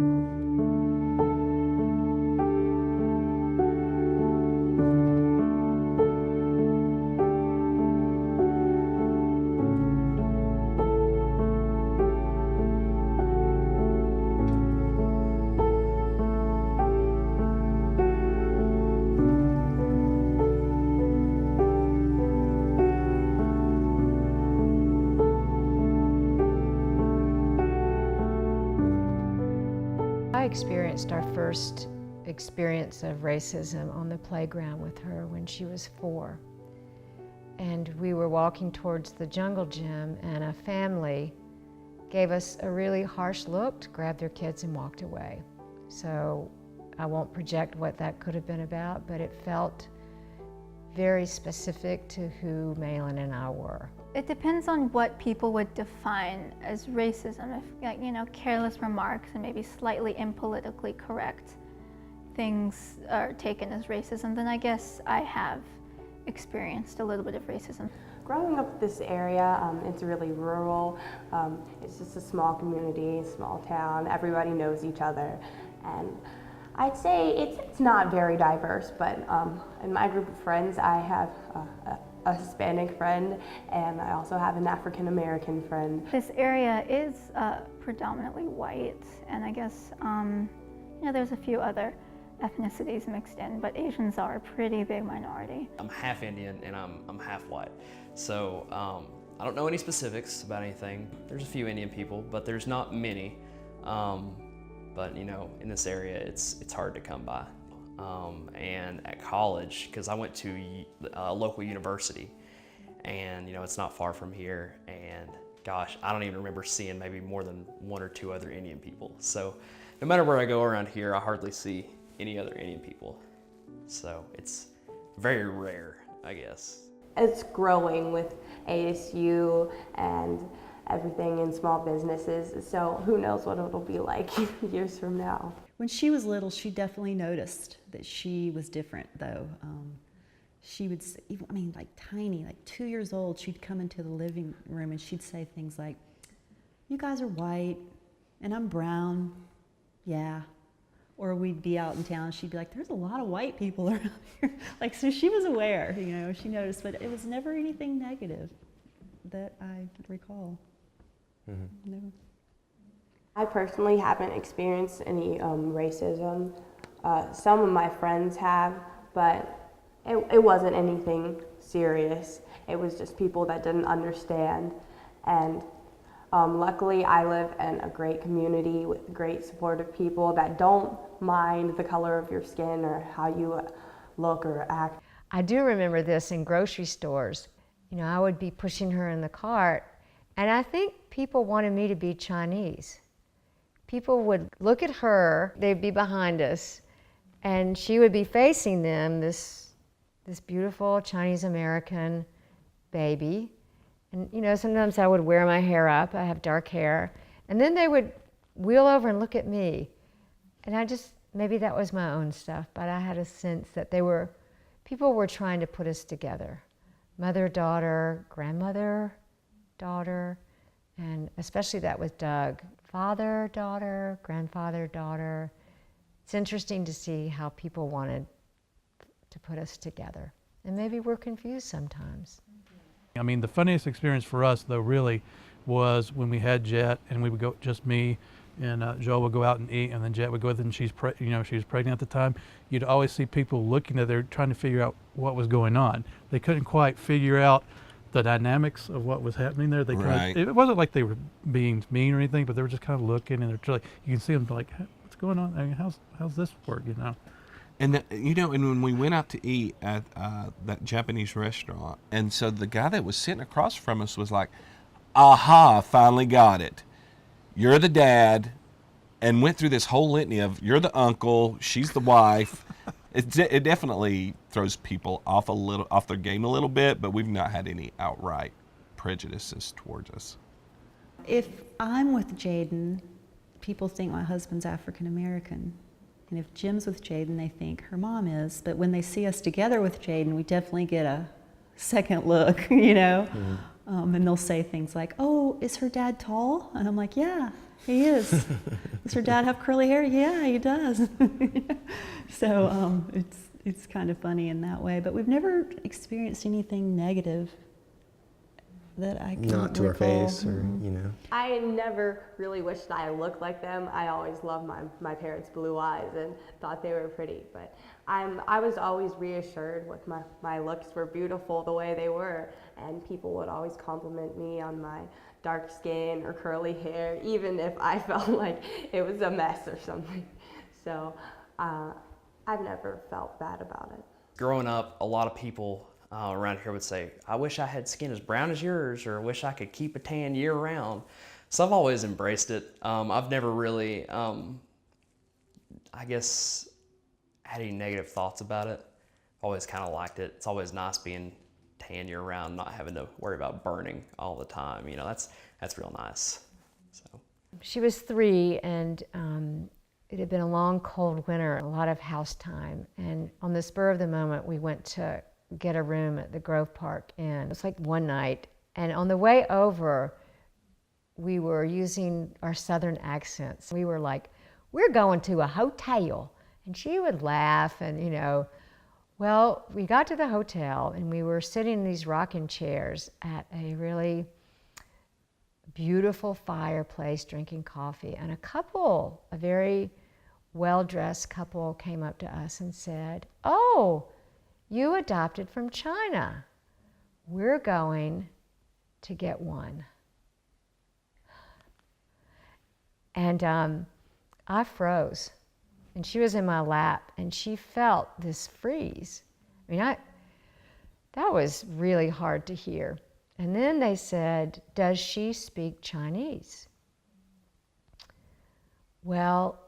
I experienced our first experience of racism on the playground with her when she was 4. And we were walking towards the jungle gym and a family gave us a really harsh look, grabbed their kids and walked away. So I won't project what that could have been about, but it felt very specific to who MAYLIN and I were. It depends on what people would define as racism. If, you know, careless remarks and maybe slightly impolitically correct things are taken as racism, then I guess I have experienced a little bit of racism. Growing up in this area, it's really rural. It's just a small community, small town. Everybody knows each other. And I'd say it's not very diverse, but in my group of friends, I have a Hispanic friend, and I also have an African American friend. This area is predominantly white, and I guess you know, there's a few other ethnicities mixed in, but Asians are a pretty big minority. I'm half Indian and I'm half white, so I don't know any specifics about anything. There's a few Indian people, but there's not many. But you know, in this area, it's hard to come by. And at college, because I went to a local university, and you know, it's not far from here, and gosh, I don't even remember seeing maybe more than 1 or 2 other Indian people. So no matter where I go around here, I hardly see any other Indian people. So it's very rare, I guess. It's growing with ASU and everything in small businesses, so who knows what it'll be like years from now. When she was little, she definitely noticed that she was different, though. She would, I mean, like tiny, like 2 years old, she'd come into the living room and she'd say things like, "You guys are white, and I'm brown, yeah." Or we'd be out in town and she'd be like, "There's a lot of white people around here." Like, so she was aware, you know, she noticed, but it was never anything negative that I recall. Mm-hmm. No. I personally haven't experienced any racism. Some of my friends have, but it wasn't anything serious. It was just people that didn't understand. And luckily, I live in a great community with great supportive people that don't mind the color of your skin or how you look or act. I do remember this in grocery stores. You know, I would be pushing her in the cart, and I think people wanted me to be Chinese. People would look at her, they'd be behind us, and she would be facing them, this beautiful Chinese American baby. And you know, sometimes I would wear my hair up, I have dark hair, and then they would wheel over and look at me. And I just, maybe that was my own stuff, but I had a sense that people were trying to put us together. Mother, daughter, grandmother, daughter, and especially that with Doug. Father, daughter, grandfather, daughter. It's interesting to see how people wanted to put us together. And maybe we're confused sometimes. I mean, the funniest experience for us, though, really was when we had Jet, and we would go, just me and Joel would go out and eat, and then Jet would go with her, and she was pregnant at the time. You'd always see people looking at her, trying to figure out what was going on. They couldn't quite figure out the dynamics of what was happening there. They right. It wasn't like they were being mean or anything, but they were just kind of looking, and they're like, you can see them like, what's going on? I mean, how's this work, you know? And you know, and when we went out to eat at that Japanese restaurant, and so the guy that was sitting across from us was like, "Aha, finally got it. You're the dad," and went through this whole litany of, "You're the uncle, she's the wife." It definitely throws people off their game a little bit, but we've not had any outright prejudices towards us. If I'm with JAIDYN, people think my husband's African American. And if Jim's with JAIDYN, they think her mom is. But when they see us together with JAIDYN, we definitely get a second look, you know? Mm-hmm. And they'll say things like, "Oh, is her dad tall?" And I'm like, "Yeah, he is." Does your dad have curly hair? Yeah, he does. So it's kind of funny in that way. But we've never experienced anything negative that I can Not to our recall. face, or you know. I never really wished I looked like them. I always loved my parents' blue eyes and thought they were pretty. But I was always reassured with my looks were beautiful the way they were. And people would always compliment me on my dark skin or curly hair, even if I felt like it was a mess or something. So I've never felt bad about it. Growing up, a lot of people around here would say, I wish I had skin as brown as yours, or I wish I could keep a tan year round. So I've always embraced it. I've never really, I guess, had any negative thoughts about it. Always kind of liked it. It's always nice being tan year round, not having to worry about burning all the time. You know, that's real nice. So She was 3, and it had been a long, cold winter, a lot of house time. And on the spur of the moment, we went to get a room at the Grove Park Inn. It was like one night, and on the way over, we were using our southern accents. We were like, we're going to a hotel. And she would laugh, and you know, well, we got to the hotel, and we were sitting in these rocking chairs at a really beautiful fireplace drinking coffee, and a very well-dressed couple came up to us and said, oh, you adopted from China. We're going to get one. And I froze. And she was in my lap, and she felt this freeze. I mean, that was really hard to hear. And then they said, does she speak Chinese? Well,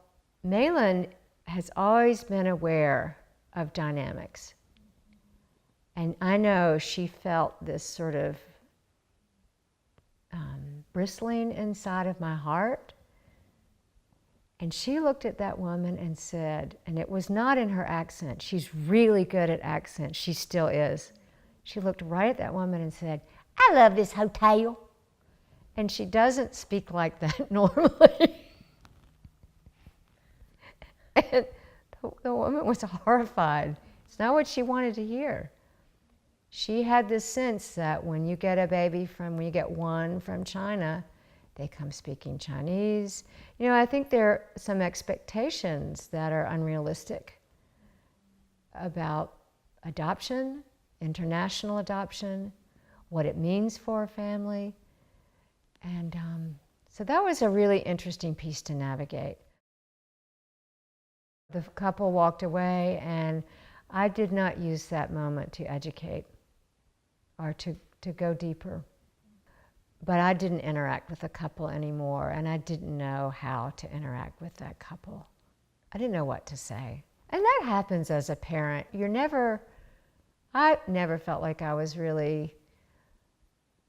MAYLIN has always been aware of dynamics. And I know she felt this sort of bristling inside of my heart. And she looked at that woman and said, and it was not in her accent, she's really good at accents, she still is. She looked right at that woman and said, I love this hotel. And she doesn't speak like that normally. And the woman was horrified. It's not what she wanted to hear. She had this sense that when you get one from China, they come speaking Chinese. You know, I think there are some expectations that are unrealistic about adoption, international adoption, what it means for a family. And so that was a really interesting piece to navigate. The couple walked away, and I did not use that moment to educate or to go deeper. But I didn't interact with the couple anymore, and I didn't know how to interact with that couple. I didn't know what to say. And that happens as a parent. I never felt like I was really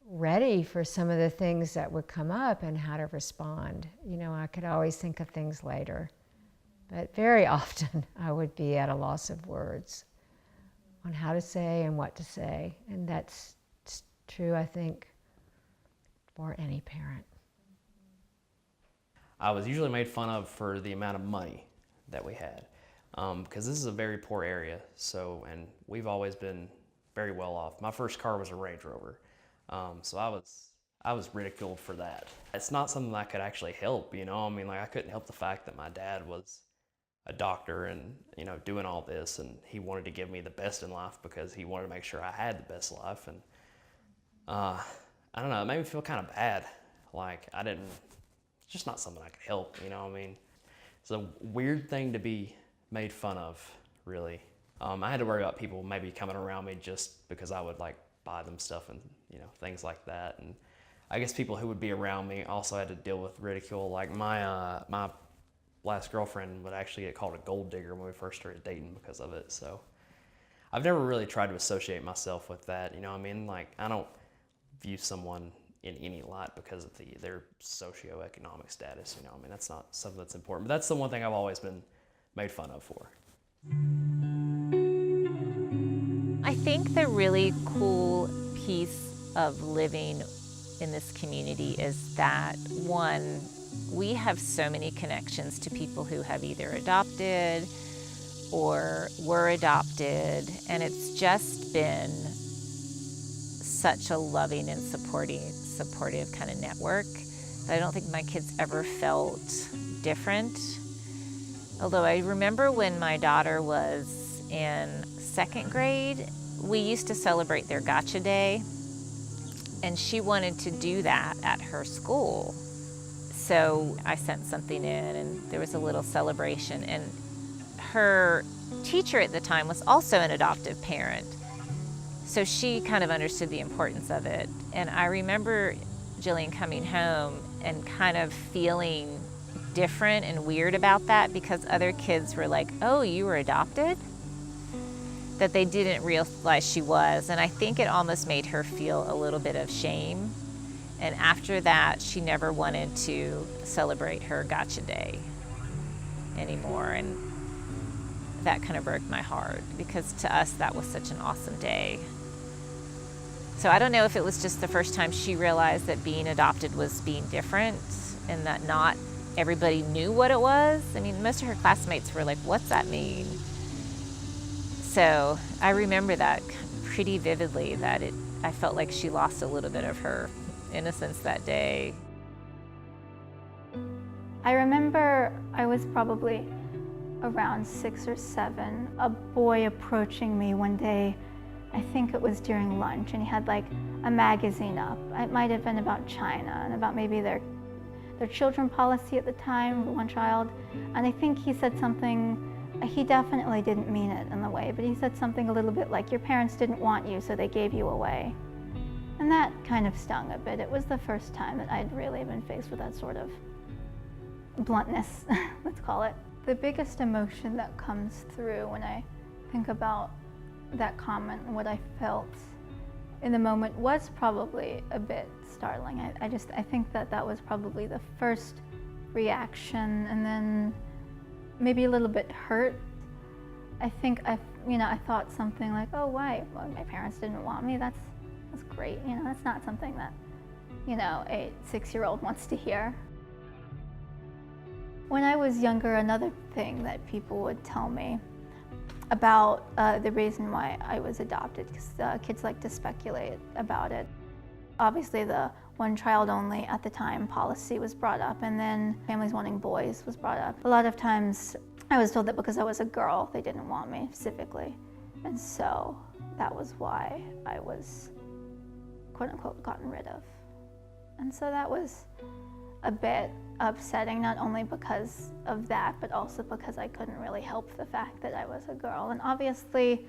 ready for some of the things that would come up and how to respond. You know, I could always think of things later. But very often I would be at a loss of words on how to say and what to say. And that's true, I think, for any parent. I was usually made fun of for the amount of money that we had, because this is a very poor area. So, and we've always been very well off. My first car was a Range Rover, so I was ridiculed for that. It's not something I could actually help. You know, I mean, like I couldn't help the fact that my dad was a doctor and doing all this, and he wanted to give me the best in life because he wanted to make sure I had the best life. And I don't know, it made me feel kind of bad. Like it's just not something I could help, you know what I mean? It's a weird thing to be made fun of, really. I had to worry about people maybe coming around me just because I would like buy them stuff and things like that. And I guess people who would be around me also had to deal with ridicule. Like my last girlfriend would actually get called a gold digger when we first started dating because of it. So I've never really tried to associate myself with that, you know what I mean? Like I don't view someone in any light because of their socioeconomic status, you know. I mean, that's not something that's important, but that's the one thing I've always been made fun of for. I think the really cool piece of living in this community is that, one, we have so many connections to people who have either adopted or were adopted, and it's just been such a loving and supportive kind of network. I don't think my kids ever felt different. Although I remember when my daughter was in 2nd grade, we used to celebrate their Gotcha Day, and she wanted to do that at her school. So I sent something in, and there was a little celebration, and her teacher at the time was also an adoptive parent. So she kind of understood the importance of it. And I remember Jillian coming home and kind of feeling different and weird about that, because other kids were like, oh, you were adopted? That they didn't realize she was. And I think it almost made her feel a little bit of shame. And after that, she never wanted to celebrate her Gotcha Day anymore. And that kind of broke my heart, because to us, that was such an awesome day. So I don't know if it was just the first time she realized that being adopted was being different, and that not everybody knew what it was. I mean, most of her classmates were like, what's that mean? So I remember that pretty vividly, that I felt like she lost a little bit of her innocence that day. I remember I was probably around 6 or 7, a boy approaching me one day. I think it was during lunch, and he had like a magazine up. It might have been about China and about maybe their children policy at the time for one child. And I think he said something, he definitely didn't mean it in the way, but he said something a little bit like, your parents didn't want you, so they gave you away. And that kind of stung a bit. It was the first time that I'd really been faced with that sort of bluntness, let's call it. The biggest emotion that comes through when I think about that comment and what I felt in the moment was probably a bit startling. I think that was probably the first reaction, and then maybe a little bit hurt. I think I thought something like, oh, why? Well, my parents didn't want me. That's great. That's not something that, a 6-year-old wants to hear. When I was younger, another thing that people would tell me about the reason why I was adopted, because kids like to speculate about it. Obviously, the one child only at the time policy was brought up, and then families wanting boys was brought up. A lot of times I was told that because I was a girl, they didn't want me specifically. And so that was why I was, quote unquote, gotten rid of. And so that was a bit upsetting, not only because of that, but also because I couldn't really help the fact that I was a girl. And obviously,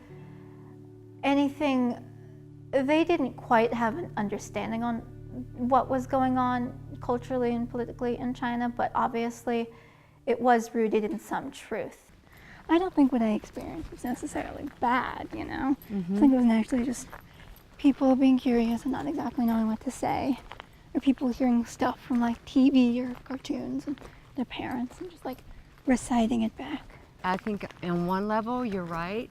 they didn't quite have an understanding on what was going on culturally and politically in China, but obviously it was rooted in some truth. I don't think what I experienced was necessarily bad, I think it was actually just people being curious and not exactly knowing what to say, or people hearing stuff from like TV or cartoons and their parents and just like reciting it back. I think on one level you're right,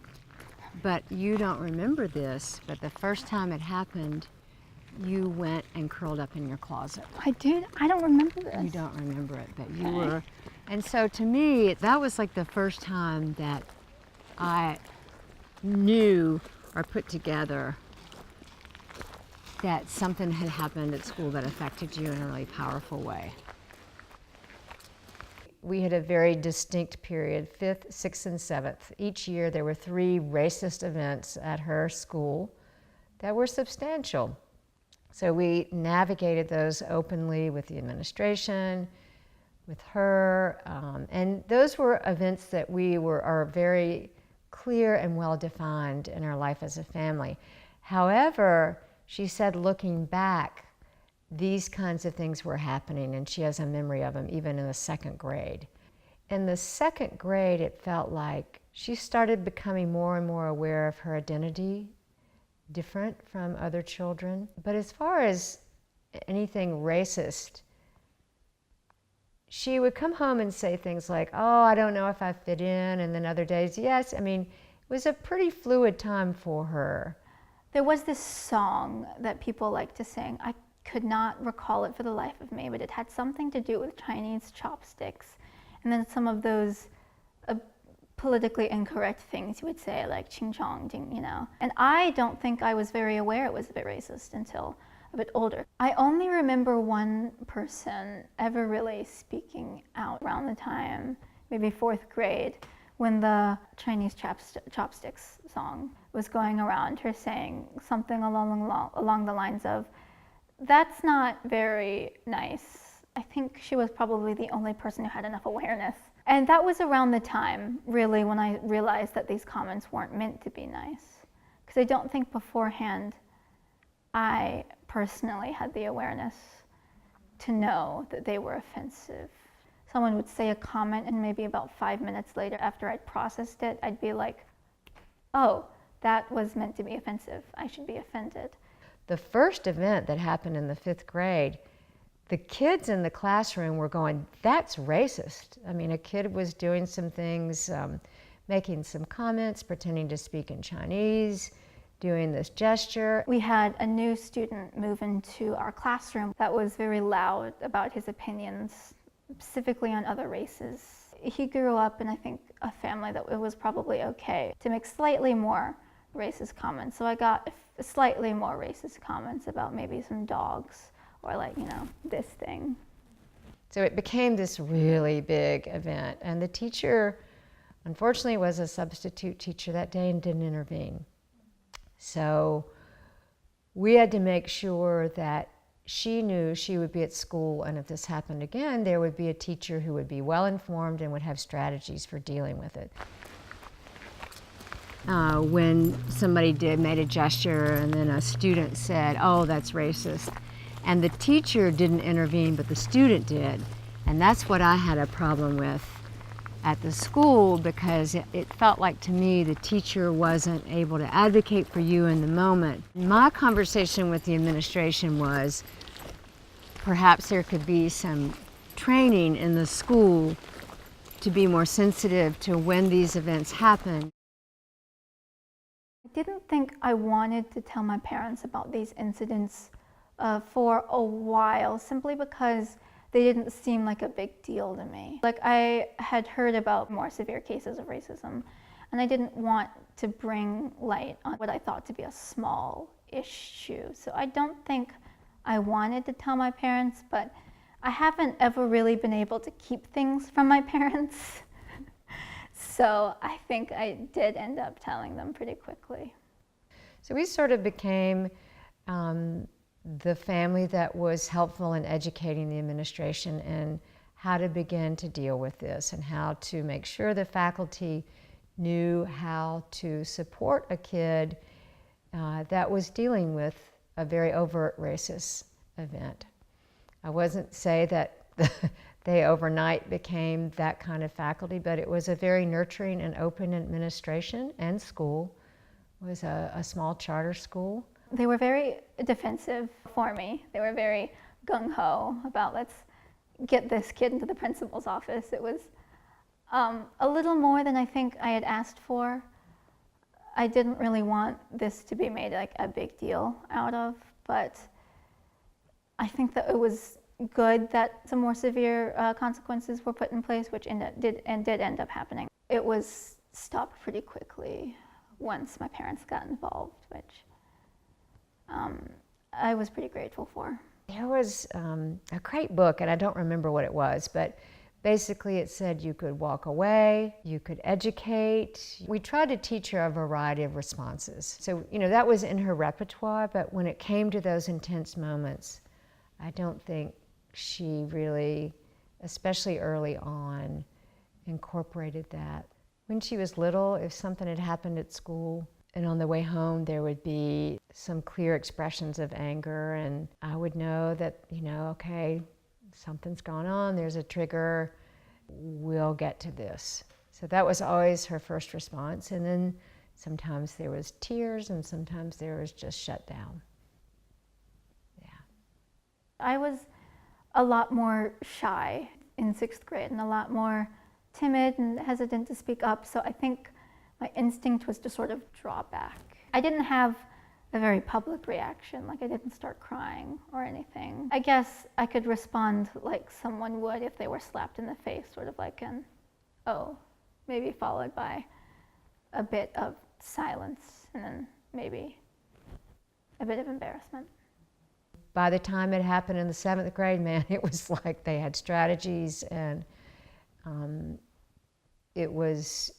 but you don't remember this, but the first time it happened, you went and curled up in your closet. I did? I don't remember this. You don't remember it, but you were. And so to me, that was like the first time that I knew or put together that something had happened at school that affected you in a really powerful way. We had a very distinct period, 5th, 6th, and 7th. Each year there were 3 racist events at her school that were substantial. So we navigated those openly with the administration, with her, and those were events that are very clear and well defined in our life as a family. However, she said looking back, these kinds of things were happening, and she has a memory of them even in the 2nd grade. In the 2nd grade, it felt like she started becoming more and more aware of her identity, different from other children. But as far as anything racist, she would come home and say things like, oh, I don't know if I fit in, and then other days, yes. I mean, it was a pretty fluid time for her. There was this song that people like to sing. could not recall it for the life of me, but it had something to do with Chinese chopsticks. And then some of those politically incorrect things you would say, like ching chong, ding, you know. And I don't think I was very aware it was a bit racist until a bit older. I only remember one person ever really speaking out around the time, maybe 4th grade, when the Chinese chopsticks song was going around, her saying something along the lines of, "That's not very nice." I think she was probably the only person who had enough awareness. And that was around the time, really, when I realized that these comments weren't meant to be nice. Because I don't think beforehand I personally had the awareness to know that they were offensive. Someone would say a comment, and maybe about 5 minutes later, after I'd processed it, I'd be like, oh, that was meant to be offensive. I should be offended. The first event that happened in the 5th grade, the kids in the classroom were going, "That's racist." I mean, a kid was doing some things, making some comments, pretending to speak in Chinese, doing this gesture. We had a new student move into our classroom that was very loud about his opinions, specifically on other races. He grew up in, I think, a family that it was probably okay to make slightly more racist comments. So I got slightly more racist comments about maybe some dogs or, like, you know, this thing. So it became this really big event. And the teacher, unfortunately, was a substitute teacher that day and didn't intervene. So we had to make sure that she knew she would be at school, and if this happened again, there would be a teacher who would be well informed and would have strategies for dealing with it. When somebody made a gesture and then a student said, "Oh, that's racist," and the teacher didn't intervene, but the student did, and that's what I had a problem with at the school, because it felt like to me the teacher wasn't able to advocate for you in the moment. My conversation with the administration was perhaps there could be some training in the school to be more sensitive to when these events happen. I didn't think I wanted to tell my parents about these incidents for a while, simply because they didn't seem like a big deal to me. Like, I had heard about more severe cases of racism, and I didn't want to bring light on what I thought to be a small issue. So I don't think I wanted to tell my parents, but I haven't ever really been able to keep things from my parents. So I think I did end up telling them pretty quickly. So we sort of became the family that was helpful in educating the administration in how to begin to deal with this and how to make sure the faculty knew how to support a kid that was dealing with a very overt racist event. I wouldn't say that they overnight became that kind of faculty, but it was a very nurturing and open administration, and school. It was a small charter school. They were very defensive for me. They were very gung-ho about, let's get this kid into the principal's office. It was a little more than I think I had asked for. I didn't really want this to be made like a big deal out of, but I think that it was good that some more severe consequences were put in place, which did end up happening. It was stopped pretty quickly once my parents got involved, which I was pretty grateful for. There was a great book, and I don't remember what it was, but basically it said you could walk away, you could educate. We tried to teach her a variety of responses. So, you know, that was in her repertoire, but when it came to those intense moments, I don't think she really, especially early on, incorporated that. When she was little, if something had happened at school, and on the way home there would be some clear expressions of anger, and I would know that, you know, okay, something's gone on, there's a trigger, we'll get to this. So that was always her first response, and then sometimes there was tears and sometimes there was just shut down. Yeah. I was a lot more shy in 6th grade and a lot more timid and hesitant to speak up, so I think my instinct was to sort of draw back. I didn't have a very public reaction, like I didn't start crying or anything. I guess I could respond like someone would if they were slapped in the face, sort of like an, oh, maybe followed by a bit of silence and then maybe a bit of embarrassment. By the time it happened in the 7th grade, man, it was like they had strategies, and it was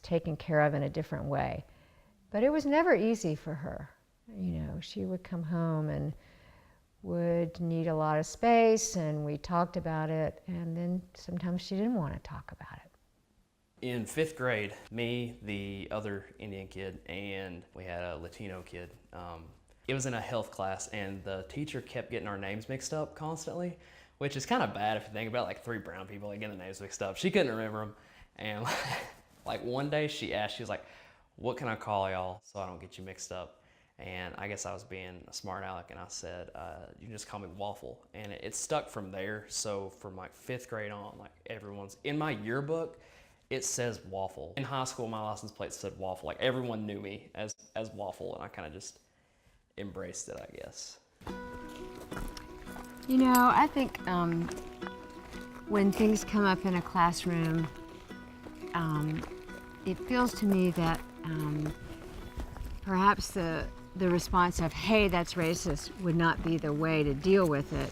taken care of in a different way. But it was never easy for her. You know, she would come home and would need a lot of space, and we talked about it, and then sometimes she didn't want to talk about it. In 5th grade, me, the other Indian kid, and we had a Latino kid. It was in a health class, and the teacher kept getting our names mixed up constantly, which is kind of bad if you think about it, like 3 brown people like getting the names mixed up. She couldn't remember them, and like one day she asked, she was like, "What can I call y'all so I don't get you mixed up?" And I guess I was being a smart aleck, and I said, "You can just call me Waffle." And it stuck from there. So from like 5th grade on, like everyone's in my yearbook, it says Waffle. In high school, my license plate said Waffle. Like everyone knew me as Waffle, and I kind of just embraced it, I guess. You know, I think when things come up in a classroom, it feels to me that perhaps the response of, "Hey, that's racist," would not be the way to deal with it.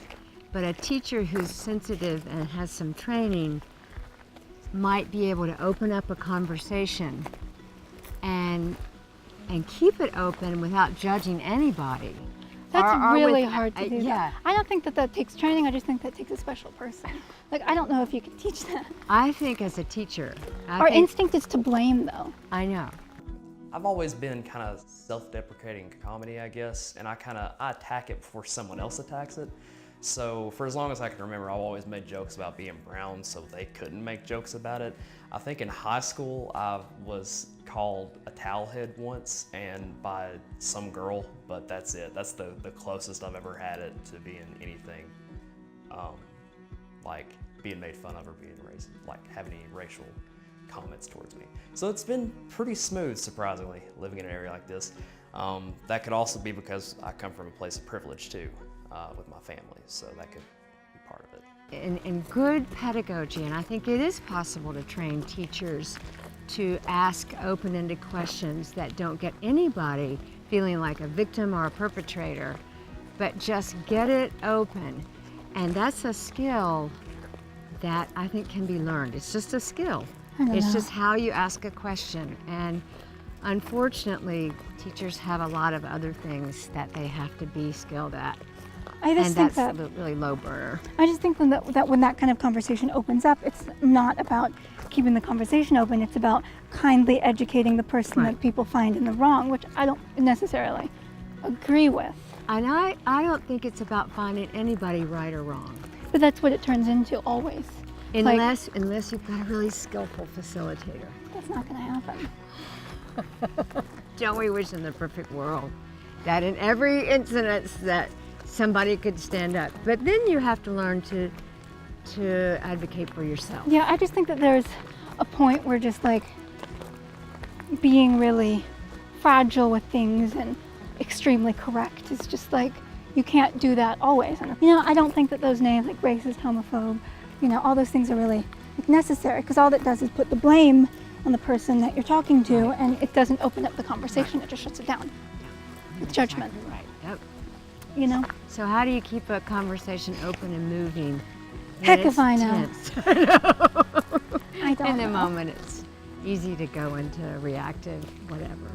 But a teacher who's sensitive and has some training might be able to open up a conversation and keep it open without judging anybody. That's Or really with- hard to do. yeah. That. I don't think that takes training, I just think that takes a special person. Like, I don't know if you can teach that. I think as a teacher, Our instinct is to blame, though. I know. I've always been kind of self-deprecating comedy, I guess, and I attack it before someone else attacks it. So for as long as I can remember, I've always made jokes about being brown so they couldn't make jokes about it. I think in high school, I was called a towel head once, and by some girl, but that's it. That's the closest I've ever had it to being anything like being made fun of or being racist, like having any racial comments towards me. So it's been pretty smooth, surprisingly, living in an area like this. That could also be because I come from a place of privilege too, with my family, so that could be part of it. In good pedagogy, and I think it is possible to train teachers to ask open-ended questions that don't get anybody feeling like a victim or a perpetrator, but just get it open. And that's a skill that I think can be learned. It's just a skill. It's just how you ask a question. And unfortunately, teachers have a lot of other things that they have to be skilled at. I just think that's that really low burner. I just think when that kind of conversation opens up, it's not about keeping the conversation open. It's about kindly educating the person that people find in the wrong, which I don't necessarily agree with. And I don't think it's about finding anybody right or wrong. But that's what it turns into always. Unless you've got a really skillful facilitator. That's not going to happen. Don't we wish in the perfect world that in every incident that somebody could stand up? But then you have to learn to advocate for yourself. Yeah, I just think that there's a point where just like being really fragile with things and extremely correct is just like, you can't do that always. And I don't think that those names like racist, homophobe, all those things are really necessary, because all that does is put the blame on the person that you're talking to, and it doesn't open up the conversation. It just shuts it down with judgment. Exactly right. Yep. So how do you keep a conversation open and moving? Heck if I know. I don't In the know. moment, it's easy to go into reactive, whatever.